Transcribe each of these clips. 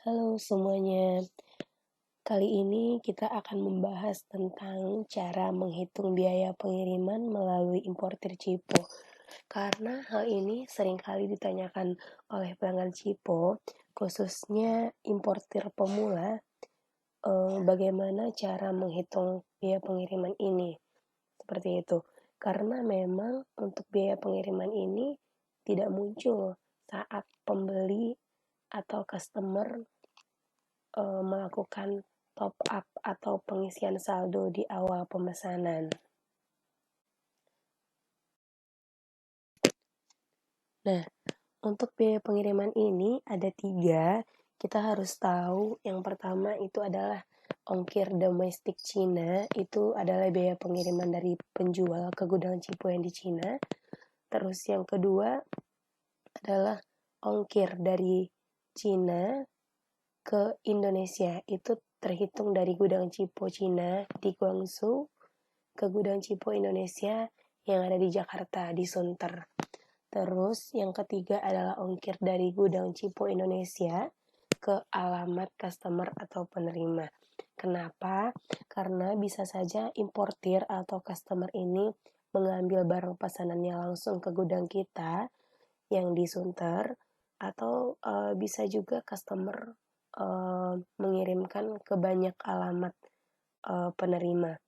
Halo semuanya, kali ini kita akan membahas tentang cara menghitung biaya pengiriman melalui importir Cipo. Karena hal ini seringkali ditanyakan oleh pelanggan Cipo, khususnya importir pemula, bagaimana cara menghitung biaya pengiriman ini. Seperti itu. Karena memang untuk biaya pengiriman ini tidak muncul saat pembeli atau customer melakukan top up atau pengisian saldo di awal pemesanan. Nah, untuk biaya pengiriman ini ada 3. Kita harus tahu yang pertama itu adalah ongkir domestik Cina, itu adalah biaya pengiriman dari penjual ke gudang Cipo yang di Cina. Terus yang kedua adalah ongkir dari Cina ke Indonesia, itu terhitung dari gudang Cipo Cina di Guangzhou ke gudang Cipo Indonesia yang ada di Jakarta, di Sunter. Terus yang ketiga adalah ongkir dari gudang Cipo Indonesia ke alamat customer atau penerima. Kenapa? Karena bisa saja importir atau customer ini mengambil barang pesanannya langsung ke gudang kita yang di Sunter, atau bisa juga customer mengirimkan ke banyak alamat penerima.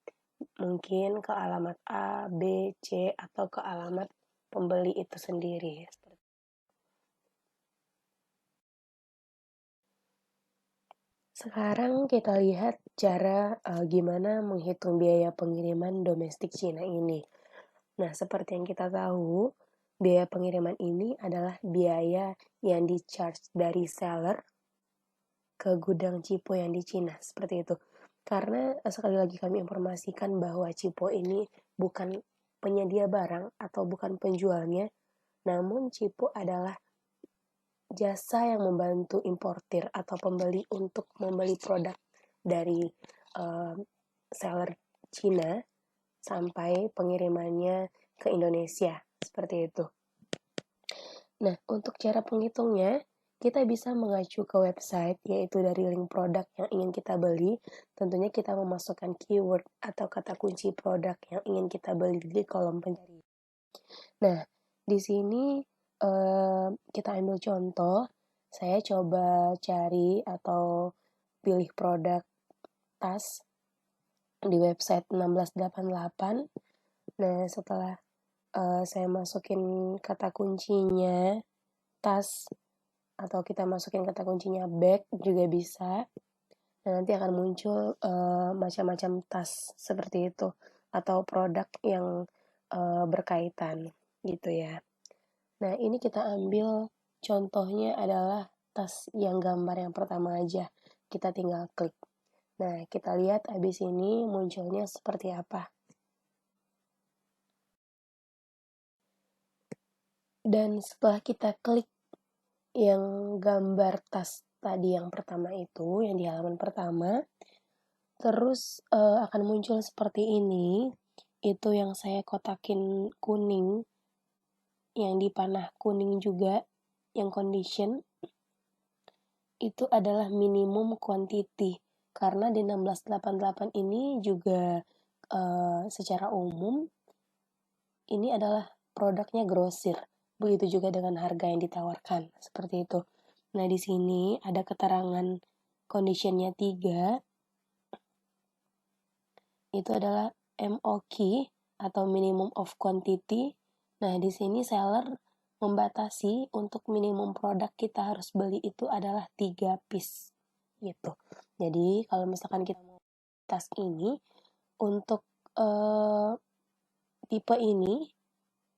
Mungkin ke alamat A, B, C, atau ke alamat pembeli itu sendiri. Sekarang kita lihat cara gimana menghitung biaya pengiriman domestik Cina ini. Nah, seperti yang kita tahu, biaya pengiriman ini adalah biaya yang di-charge dari seller ke gudang Cipo yang di Cina, seperti itu. Karena sekali lagi kami informasikan bahwa Cipo ini bukan penyedia barang atau bukan penjualnya, namun Cipo adalah jasa yang membantu importir atau pembeli untuk membeli produk dari uh, seller Cina sampai pengirimannya ke Indonesia, seperti itu. Nah, untuk cara penghitungnya, kita bisa mengacu ke website, yaitu dari link produk yang ingin kita beli. Tentunya kita memasukkan keyword atau kata kunci produk yang ingin kita beli di kolom pencarian. Nah, di sini kita ambil contoh. Saya coba cari atau pilih produk tas di website 1688. Nah, setelah saya masukin kata kuncinya tas, atau kita masukin kata kuncinya bag juga bisa. Nah, nanti akan muncul macam-macam tas seperti itu atau produk yang berkaitan gitu ya. Nah, ini kita ambil contohnya adalah tas yang gambar yang pertama aja. Kita tinggal klik. Nah, kita lihat abis ini munculnya seperti apa. Dan setelah kita klik yang gambar tas tadi yang pertama itu, yang di halaman pertama, terus akan muncul seperti ini. Itu yang saya kotakin kuning, yang di panah kuning juga, yang condition, itu adalah minimum quantity. Karena di 1688 ini juga secara umum, ini adalah produknya grosir. Begitu juga dengan harga yang ditawarkan, seperti itu. Nah, di sini ada keterangan conditionnya 3, itu adalah MOQ atau minimum of quantity. Nah, di sini seller membatasi untuk minimum produk kita harus beli itu adalah 3 piece gitu. Jadi, kalau misalkan kita mau tas ini untuk tipe ini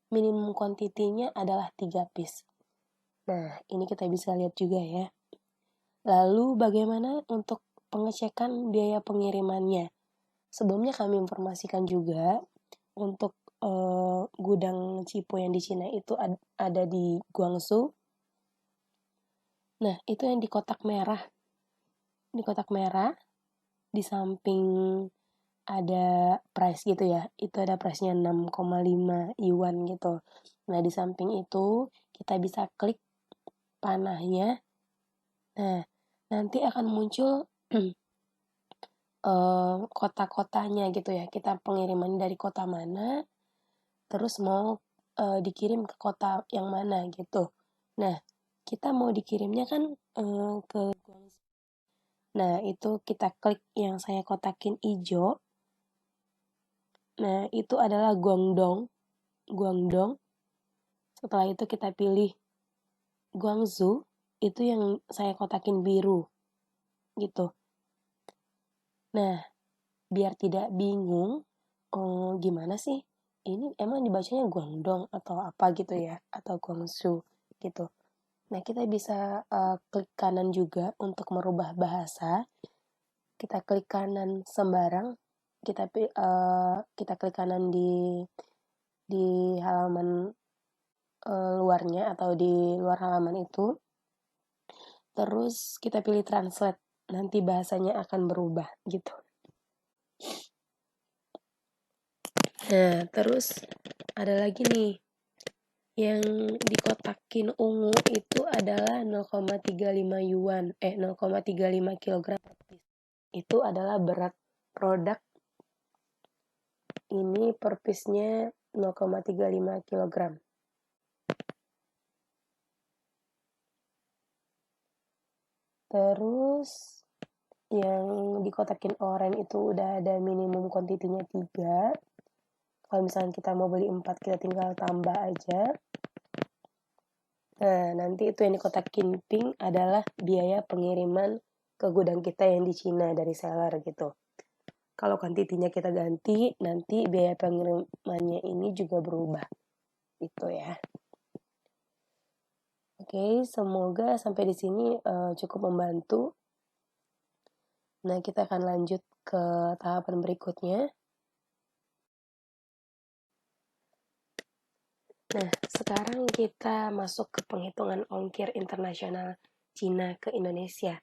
minimum quantity-nya adalah 3 piece. Nah, ini kita bisa lihat juga ya. Lalu bagaimana untuk pengecekan biaya pengirimannya? Sebelumnya kami informasikan juga untuk gudang Cipo yang di Cina itu ada di Guangzhou. Nah, itu yang di kotak merah. Di kotak merah, di samping ada price gitu ya. Itu ada price-nya 6,5 yuan gitu. Nah, di samping itu kita bisa klik panahnya. Nah, nanti akan muncul kota-kotanya gitu ya. Kita pengiriman dari kota mana, terus mau dikirim ke kota yang mana gitu. Nah, kita mau dikirimnya kan ke Guangzhou. Nah, itu kita klik yang saya kotakin hijau. Nah, itu adalah Guangdong. Guangdong. Setelah itu kita pilih Guangzhou. Itu yang saya kotakin biru. Gitu. Nah, biar tidak bingung, gimana sih? Ini emang dibacanya Guangdong atau apa gitu ya? Atau Guangzhou gitu. Nah, kita bisa klik kanan juga untuk merubah bahasa. Kita klik kanan sembarang, kita klik kanan di halaman luarnya atau di luar halaman itu. Terus kita pilih translate, nanti bahasanya akan berubah gitu. Nah, terus ada lagi nih yang dikotakin ungu itu adalah 0,35 yuan, 0,35 kilogram. Itu adalah berat produk ini per piece-nya 0,35 kilogram. Terus yang dikotakin oranye itu udah ada minimum quantity-nya 3. Kalau misalnya kita mau beli 4, kita tinggal tambah aja. Nah, nanti itu yang dikotakin pink adalah biaya pengiriman ke gudang kita yang di Cina dari seller gitu. Kalau kuantitinya kita ganti, nanti biaya pengirimannya ini juga berubah. Itu ya. Oke, semoga sampai di sini cukup membantu. Nah, kita akan lanjut ke tahapan berikutnya. Nah, sekarang kita masuk ke penghitungan ongkir internasional Cina ke Indonesia.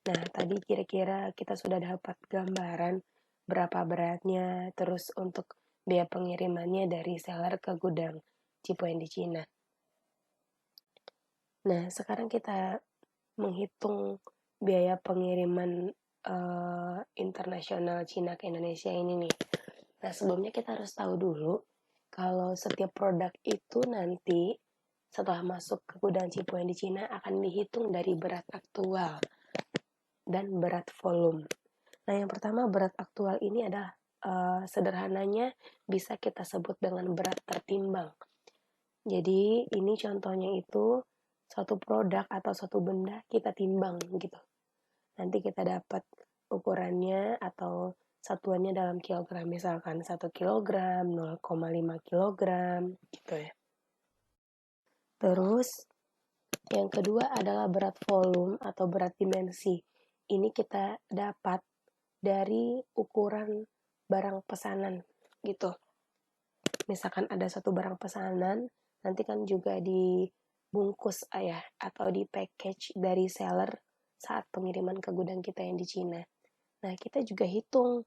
Nah, tadi kira-kira kita sudah dapat gambaran berapa beratnya, terus untuk biaya pengirimannya dari seller ke gudang Cipoen di Cina. Nah, sekarang kita menghitung biaya pengiriman internasional Cina ke Indonesia ini nih. Nah, sebelumnya kita harus tahu dulu kalau setiap produk itu nanti setelah masuk ke gudang Cipoen di Cina akan dihitung dari berat aktual dan berat volume. Nah, yang pertama berat aktual ini adalah sederhananya bisa kita sebut dengan berat tertimbang. Jadi ini contohnya itu suatu produk atau suatu benda kita timbang gitu. Nanti kita dapat ukurannya atau satuannya dalam kilogram, misalkan 1 kilogram, 0,5 kilogram gitu ya. Terus yang kedua adalah berat volume atau berat dimensi. Ini kita dapat dari ukuran barang pesanan gitu. Misalkan ada satu barang pesanan, nanti kan juga dibungkus atau di package dari seller saat pengiriman ke gudang kita yang di Cina. Nah, kita juga hitung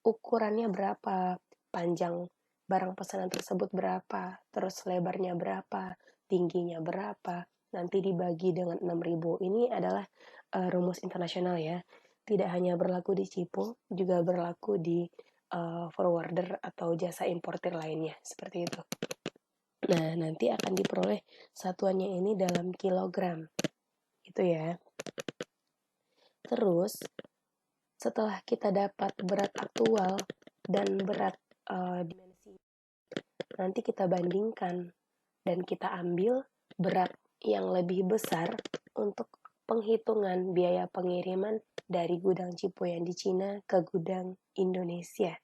ukurannya berapa, panjang barang pesanan tersebut berapa, terus lebarnya berapa, tingginya berapa, nanti dibagi dengan 6.000. Ini adalah rumus internasional ya. Tidak hanya berlaku di Cipo, juga berlaku di forwarder atau jasa importir lainnya, seperti itu. Nah, nanti akan diperoleh satuannya ini dalam kilogram. Gitu ya. Terus, setelah kita dapat berat aktual dan berat dimensi, nanti kita bandingkan dan kita ambil berat yang lebih besar untuk penghitungan biaya pengiriman dari gudang Cipoen di Cina ke gudang Indonesia.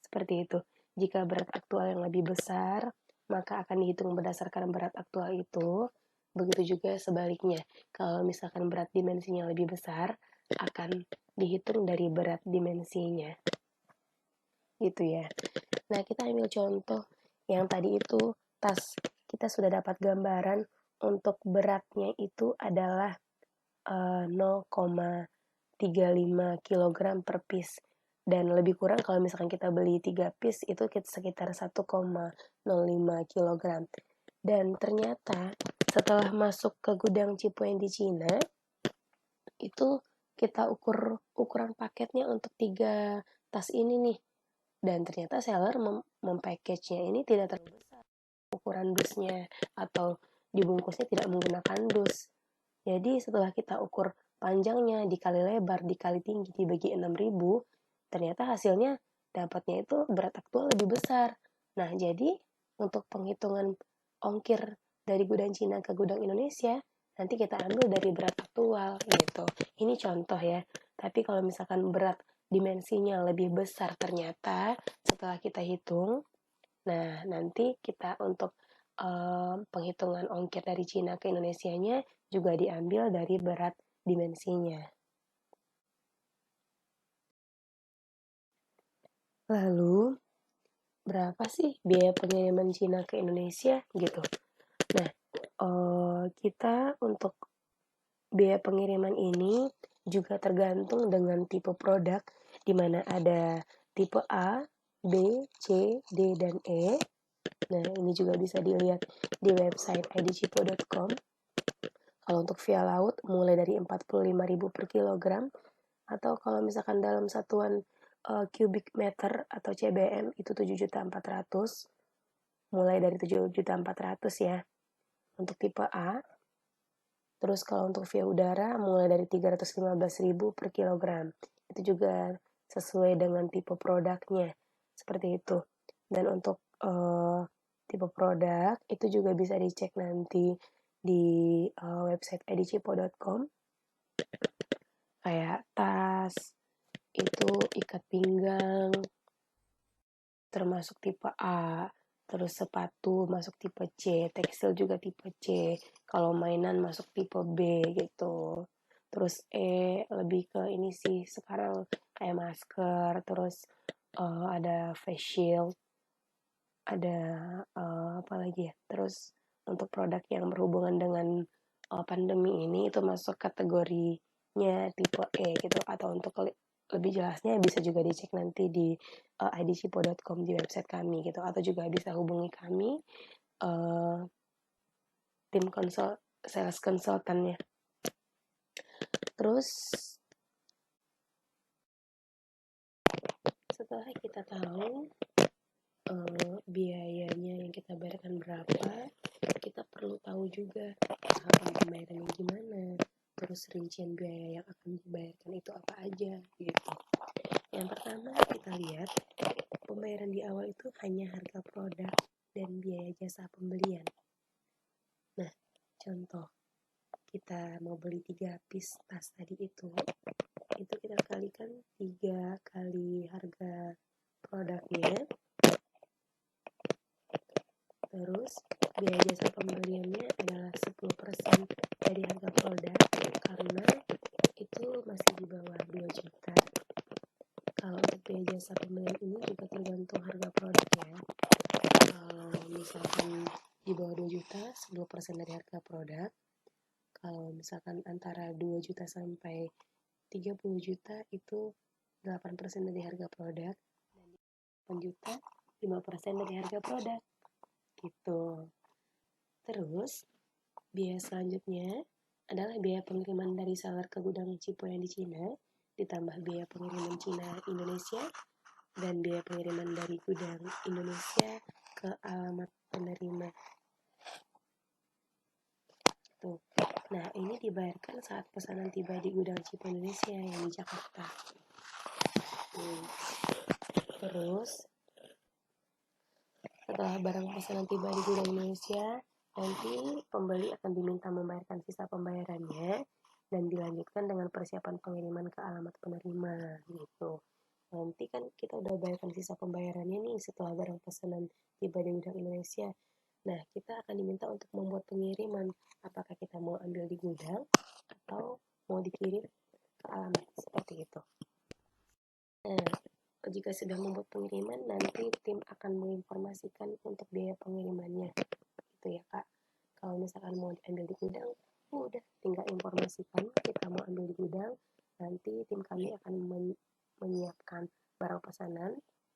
Seperti itu. Jika berat aktual yang lebih besar, maka akan dihitung berdasarkan berat aktual itu. Begitu juga sebaliknya. Kalau misalkan berat dimensinya lebih besar, akan dihitung dari berat dimensinya. Gitu ya. Nah, kita ambil contoh yang tadi itu tas. Kita sudah dapat gambaran untuk beratnya itu adalah 0,35 kg per piece. Dan lebih kurang kalau misalkan kita beli 3 piece itu sekitar 1,05 kg. Dan ternyata setelah masuk ke gudang Cipoen di Cina, itu kita ukur ukuran paketnya untuk 3 tas ini nih. Dan ternyata seller mempackage-nya ini tidak terlalu besar ukuran dusnya, atau dibungkusnya tidak menggunakan dus. Jadi setelah kita ukur panjangnya dikali lebar dikali tinggi dibagi 6.000, ternyata hasilnya dapatnya itu berat aktual lebih besar. Nah, jadi untuk penghitungan ongkir dari gudang Cina ke gudang Indonesia, nanti kita ambil dari berat aktual gitu. Ini contoh ya. Tapi kalau misalkan berat dimensinya lebih besar ternyata setelah kita hitung, nah nanti kita untuk penghitungan ongkir dari Cina ke Indonesianya juga diambil dari berat dimensinya. Lalu, berapa sih biaya pengiriman Cina ke Indonesia gitu? Nah, kita untuk biaya pengiriman ini juga tergantung dengan tipe produk, di mana ada tipe A, B, C, D, dan E. Nah, ini juga bisa dilihat di website idcipo.com. Kalau untuk via laut, mulai dari 45.000 per kilogram, atau kalau misalkan dalam satuan cubic meter atau CBM itu 7.400.000, mulai dari 7.400.000 ya untuk tipe A. Terus kalau untuk via udara mulai dari 315.000 per kilogram. Itu juga sesuai dengan tipe produknya, seperti itu. Dan untuk tipe produk itu juga bisa dicek nanti di website edicipo.com, kayak tas, itu ikat pinggang, termasuk tipe A, terus sepatu masuk tipe C, tekstil juga tipe C, kalau mainan masuk tipe B gitu. Terus E lebih ke ini sih sekarang kayak masker, terus ada face shield, ada apa lagi ya, terus untuk produk yang berhubungan dengan pandemi ini itu masuk kategorinya tipe E gitu. Atau untuk lebih jelasnya bisa juga dicek nanti di idcipo.com, di website kami gitu, atau juga bisa hubungi kami tim sales consultantnya. Terus setelah kita tahu biayanya yang kita bayarkan berapa, kita perlu tahu juga tahapan pembayarannya gimana, terus rincian biaya yang akan dibayarkan itu apa aja gitu. Yang pertama kita lihat pembayaran di awal itu hanya harga produk dan biaya jasa pembelian. Nah, contoh kita mau beli 3 piece tas tadi itu kita kalikan 3 kali harga produknya, terus biaya jasa pembeliannya adalah 10% dari harga produk, karena itu masih di bawah 2 juta. Kalau untuk biaya jasa pembelian ini juga tergantung harga produk ya. Kalau misalkan di bawah 2 juta, 10% dari harga produk. Kalau misalkan antara 2 juta sampai 30 juta itu 8% dari harga produk. Dan 8 juta, 5% dari harga produk. Gitu. Terus, biaya selanjutnya adalah biaya pengiriman dari seller ke gudang Cipo yang di Cina, ditambah biaya pengiriman Cina Indonesia, dan biaya pengiriman dari gudang Indonesia ke alamat penerima. Tuh. Nah, ini dibayarkan saat pesanan tiba di gudang Cipo Indonesia yang di Jakarta. Terus, setelah barang pesanan tiba di gudang Indonesia, nanti pembeli akan diminta membayarkan sisa pembayarannya dan dilanjutkan dengan persiapan pengiriman ke alamat penerima gitu. Nanti kan kita udah bayarkan sisa pembayarannya nih setelah barang pesanan tiba di gudang Indonesia. Nah, kita akan diminta untuk membuat pengiriman. Apakah kita mau ambil di gudang atau mau dikirim ke alamat, seperti itu. Nah, jika sudah membuat pengiriman, nanti tim akan menginformasikan untuk biaya pengirimannya. Gitu ya, Kak. Kalau misalkan mau diambil di gudang, udah tinggal informasikan kita mau ambil di gudang. Nanti tim kami akan menyiapkan barang pesanan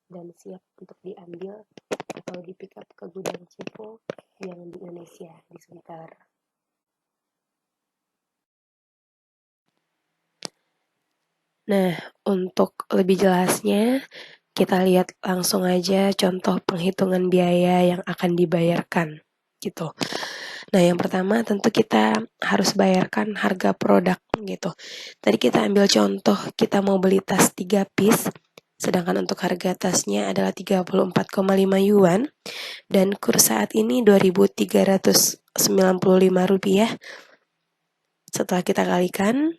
dan siap untuk diambil atau di pick up ke gudang Cipo yang di Indonesia, di Sunter. Nah, untuk lebih jelasnya, kita lihat langsung aja contoh penghitungan biaya yang akan dibayarkan, gitu. Nah, yang pertama tentu kita harus bayarkan harga produk, gitu. Tadi kita ambil contoh, kita mau beli tas 3 piece, sedangkan untuk harga tasnya adalah 34,5 yuan, dan kurs saat ini 2.395 rupiah. Setelah kita kalikan,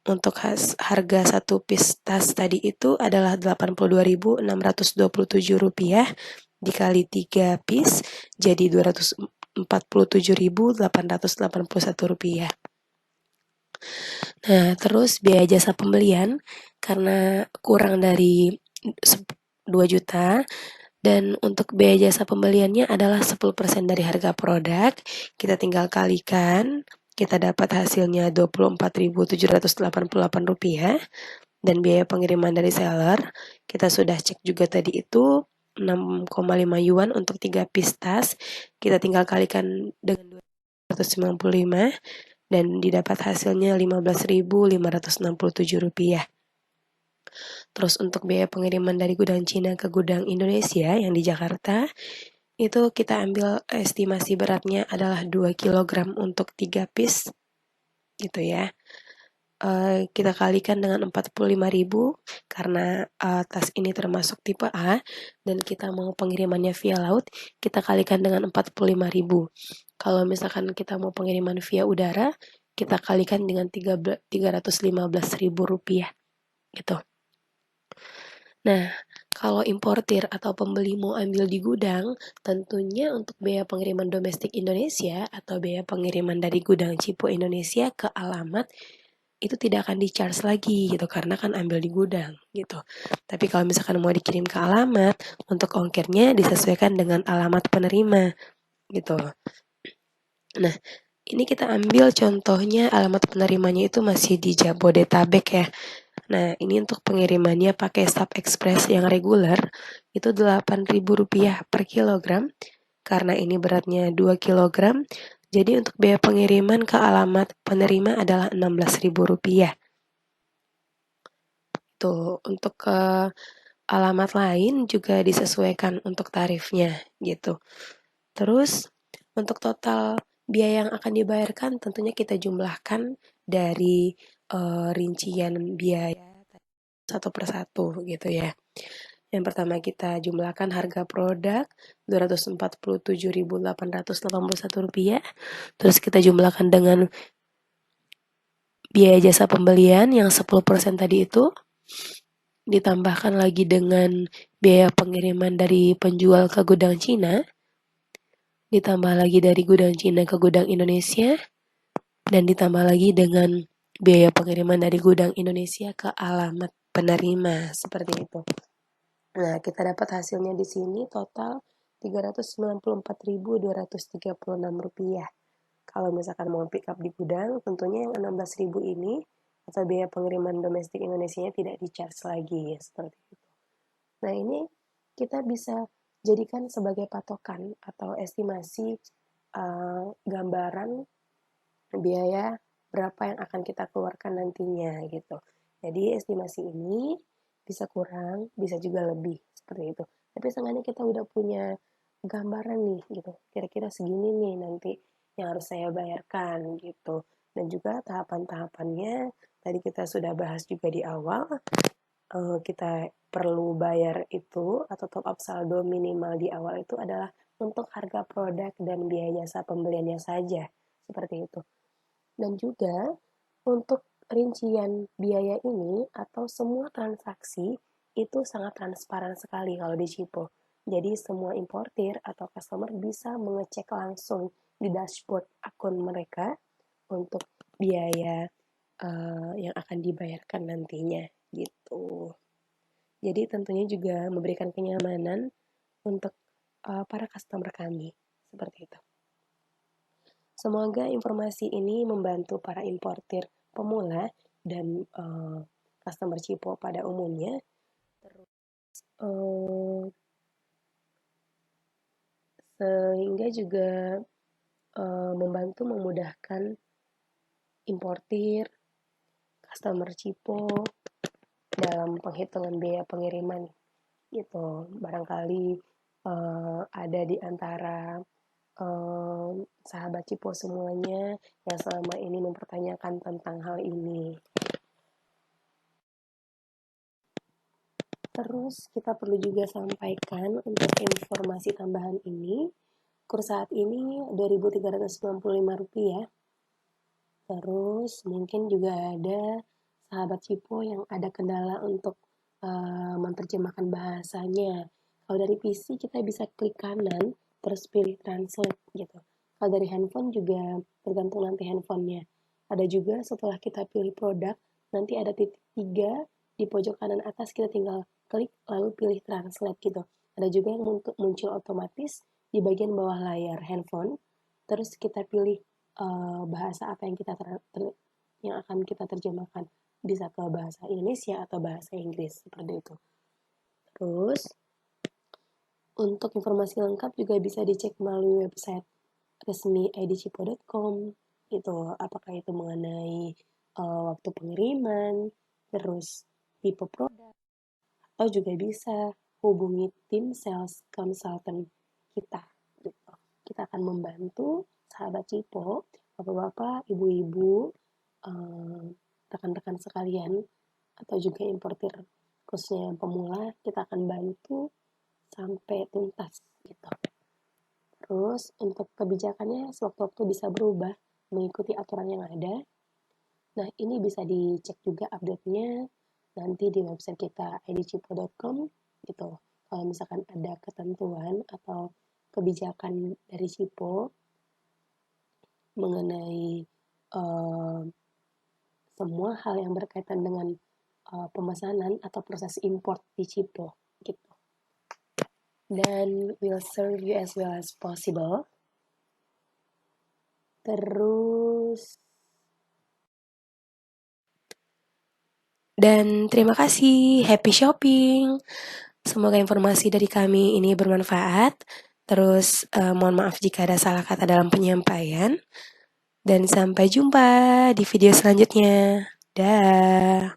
untuk harga satu piece tas tadi itu adalah 82.627 rupiah dikali 3 piece jadi 247.881 rupiah. Nah, terus biaya jasa pembelian karena kurang dari 2 juta dan untuk biaya jasa pembeliannya adalah 10% dari harga produk, kita tinggal kalikan, kita dapat hasilnya Rp24.788 dan biaya pengiriman dari seller, kita sudah cek juga tadi itu 6,5 yuan untuk 3 piece tas, kita tinggal kalikan dengan 295 dan didapat hasilnya Rp15.567. Terus untuk biaya pengiriman dari gudang Cina ke gudang Indonesia yang di Jakarta, itu kita ambil estimasi beratnya adalah 2 kilogram untuk 3 piece, gitu ya. Kita kalikan dengan 45.000 karena tas ini termasuk tipe A dan kita mau pengirimannya via laut, kita kalikan dengan 45.000. Kalau misalkan kita mau pengiriman via udara, kita kalikan dengan 315.000 rupiah, gitu. Nah, kalau importir atau pembeli mau ambil di gudang, tentunya untuk biaya pengiriman domestik Indonesia atau biaya pengiriman dari gudang Cipo Indonesia ke alamat itu tidak akan di-charge lagi gitu karena kan ambil di gudang gitu. Tapi kalau misalkan mau dikirim ke alamat, untuk ongkirnya disesuaikan dengan alamat penerima gitu. Nah, ini kita ambil contohnya alamat penerimanya itu masih di Jabodetabek ya. Nah, ini untuk pengirimannya pakai Sub Express yang reguler itu Rp8.000 per kilogram karena ini beratnya 2 kilogram. Jadi untuk biaya pengiriman ke alamat penerima adalah Rp16.000. Tuh, untuk ke alamat lain juga disesuaikan untuk tarifnya gitu. Terus untuk total biaya yang akan dibayarkan tentunya kita jumlahkan dari rincian biaya satu persatu gitu ya. Yang pertama kita jumlahkan harga produk Rp247.881. Terus kita jumlahkan dengan biaya jasa pembelian yang 10% tadi itu. Ditambahkan lagi dengan biaya pengiriman dari penjual ke gudang Cina. Ditambah lagi dari gudang Cina ke gudang Indonesia. Dan ditambah lagi dengan biaya pengiriman dari gudang Indonesia ke alamat penerima. Seperti itu. Nah, kita dapat hasilnya di sini total Rp394.236. Kalau misalkan mau pick up di gudang, tentunya yang 16.000 ini atau biaya pengiriman domestik Indonesia tidak di-charge lagi, seperti itu. Nah, ini kita bisa jadikan sebagai patokan atau estimasi gambaran biaya berapa yang akan kita keluarkan nantinya gitu. Jadi estimasi ini bisa kurang, bisa juga lebih seperti itu. Tapi seenggaknya kita udah punya gambaran nih gitu. Kira-kira segini nih nanti yang harus saya bayarkan gitu. Dan juga tahapan-tahapannya tadi kita sudah bahas juga di awal. Kita perlu bayar itu atau top up saldo minimal di awal itu adalah untuk harga produk dan biaya jasa pembeliannya saja. Seperti itu. Dan juga untuk rincian biaya ini atau semua transaksi itu sangat transparan sekali kalau di Cipo. Jadi semua importir atau customer bisa mengecek langsung di dashboard akun mereka untuk biaya yang akan dibayarkan nantinya gitu. Jadi tentunya juga memberikan kenyamanan untuk para customer kami seperti itu. Semoga informasi ini membantu para importir pemula dan customer Cipo pada umumnya. Terus sehingga juga membantu memudahkan importir, customer Cipo dalam penghitungan biaya pengiriman gitu. Barangkali ada di antara sahabat Cipo semuanya yang selama ini mempertanyakan tentang hal ini. Terus kita perlu juga sampaikan untuk informasi tambahan ini, kurs saat ini Rp2.395. Terus mungkin juga ada sahabat Cipo yang ada kendala untuk menerjemahkan bahasanya. Kalau dari PC kita bisa klik kanan, terus pilih translate gitu. Kalau dari handphone juga tergantung nanti handphonenya. Ada juga setelah kita pilih produk, nanti ada titik 3 di pojok kanan atas, kita tinggal klik lalu pilih translate gitu. Ada juga yang muncul otomatis di bagian bawah layar handphone, terus kita pilih bahasa apa yang yang akan kita terjemahkan, bisa ke bahasa Indonesia atau bahasa Inggris seperti itu. Terus untuk informasi lengkap juga bisa dicek melalui website resmi idcipo.com. Itu apakah itu mengenai waktu pengiriman, terus tipe produk, atau juga bisa hubungi tim sales consultant kita gitu. Kita akan membantu sahabat Cipo, bapak-bapak, ibu-ibu, rekan-rekan sekalian, atau juga importir khususnya yang pemula, kita akan bantu sampai tuntas gitu. Terus untuk kebijakannya sewaktu-waktu bisa berubah mengikuti aturan yang ada. Nah, ini bisa dicek juga update-nya nanti di website kita idcipo.com gitu. Kalau misalkan ada ketentuan atau kebijakan dari Cipo mengenai semua hal yang berkaitan dengan pemesanan atau proses import di Cipo gitu. Dan will serve you as well as possible. Terus dan terima kasih, happy shopping. Semoga informasi dari kami ini bermanfaat. Terus mohon maaf jika ada salah kata dalam penyampaian. Dan sampai jumpa di video selanjutnya. Dah.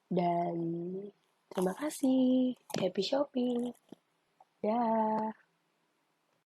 Dan terima kasih. Happy shopping. Dah.